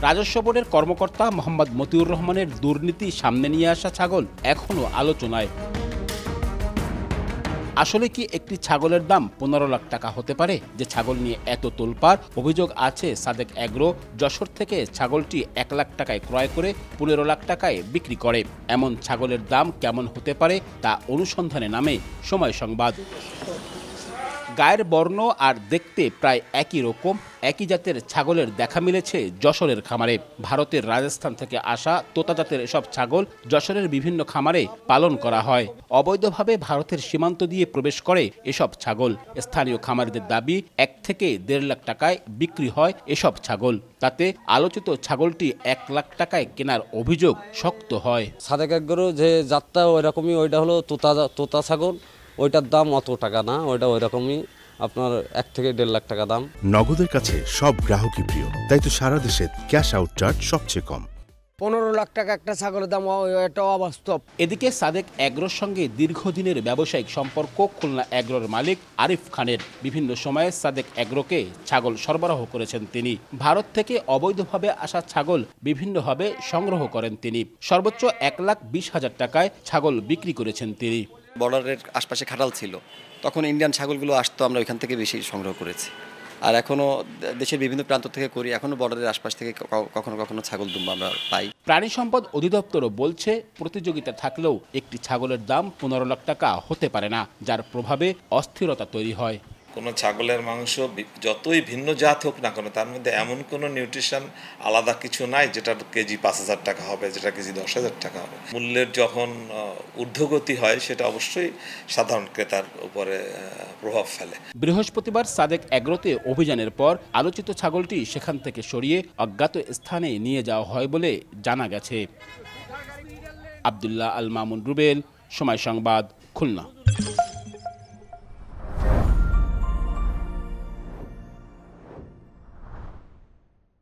রাজস্ব বোর্ডের কর্মকর্তা মোহাম্মদ মতিউর রহমানের দুর্নীতি সামনে নিয়ে আসা ছাগল এখনও আলোচনায়। আসলে কি একটি ছাগলের দাম 15 লাখ টাকা হতে পারে? যে ছাগল নিয়ে এত তোলপাড়, অভিযোগ আছে সাদেক এগ্রো যশোর থেকে ছাগলটি 1 লাখ টাকায় ক্রয় করে 15 লাখ টাকায় বিক্রি করে। এমন ছাগলের দাম কেমন হতে পারে তা অনুসন্ধানে নামে সময় সংবাদ। গায়ের বর্ণ আর দেখতে প্রায় একই রকম, একই জাতের ছাগলের দেখা মিলেছে যশোরের খামারে। ভারতের রাজস্থান থেকে আসা তোতা জাতের এসব ছাগল যশোরের বিভিন্ন খামারে পালন করা হয়। অবৈধভাবে ভারতের সীমান্ত দিয়ে প্রবেশ করে এসব ছাগল। স্থানীয় খামারিদের দাবি 1 থেকে 1.5 লাখ টাকায় বিক্রি হয় এসব ছাগল। তাতে আলোচিত ছাগলটি 1 লাখ টাকায় কেনার অভিযোগ শক্ত হয়। সাদেক এগ্রো যে জাতটা ওইরকমই, ওইটা হলো তোতা ছাগল, ওইটার দাম অত টাকা না, ওইটা ওইরকমই আপনার 1 থেকে 1.5 লাখ টাকা দাম। নগদের কাছে সব গ্রাহকই প্রিয়, তাই তো সারা দেশে ক্যাশ আউট চার্জ সবচেয়ে কম। 15 লাখ টাকা একটা ছাগলের দাম, এটা অবাস্তব। এদিকে সাদেক এগ্রোর সঙ্গে দীর্ঘদিনের ব্যবসায়িক সম্পর্ক খুলনা এগ্রোর মালিক আরিফ খানের। বিভিন্ন সময়ে সাদেক এগ্রোকে ছাগল সরবরাহ করেছেন তিনি। ভারত থেকে অবৈধভাবে আসা ছাগল বিভিন্নভাবে সংগ্রহ করেন তিনি। সর্বোচ্চ 1,20,000 টাকায় ছাগল বিক্রি করেছেন তিনি। বর্ডারের আশপাশে খাটাল ছিল, তখন ইন্ডিয়ান ছাগলগুলো আসতো, আমরা ওইখান থেকে বেশি সংগ্রহ করেছি। আর এখনও দেশের বিভিন্ন প্রান্ত থেকে করি, এখনও বর্ডারের আশপাশ থেকে কখনো কখনো ছাগল দুম্বা আমরা পাই। প্রাণী সম্পদ অধিদপ্তরও বলছে, প্রতিযোগিতা থাকলেও একটি ছাগলের দাম 15 লাখ টাকা হতে পারে না, যার প্রভাবে অস্থিরতা তৈরি হয়। কোনো ছাগলের মাংস যতই ভিন্ন জাত হোক না কেন, তার মধ্যে এমন কোনো নিউট্রিশন আলাদা কিছু নাই যেটা কেজি 5,000 টাকা হবে, যেটা কেজি 10,000 টাকা হবে। মূল্যের যখন ঊর্ধ্বগতি হয় সেটা অবশ্যই সাধারণ ক্রেতার উপরে প্রভাব ফেলে। বৃহস্পতিবার সাদেক এগ্রোতে অভিযানের পর আলোচিত ছাগলটি সেখান থেকে সরিয়ে অজ্ঞাত স্থানে নিয়ে যাওয়া হয় বলে জানা গেছে। আব্দুল্লাহ আল মামুন রুবেল, সময় সংবাদ, খুলনা।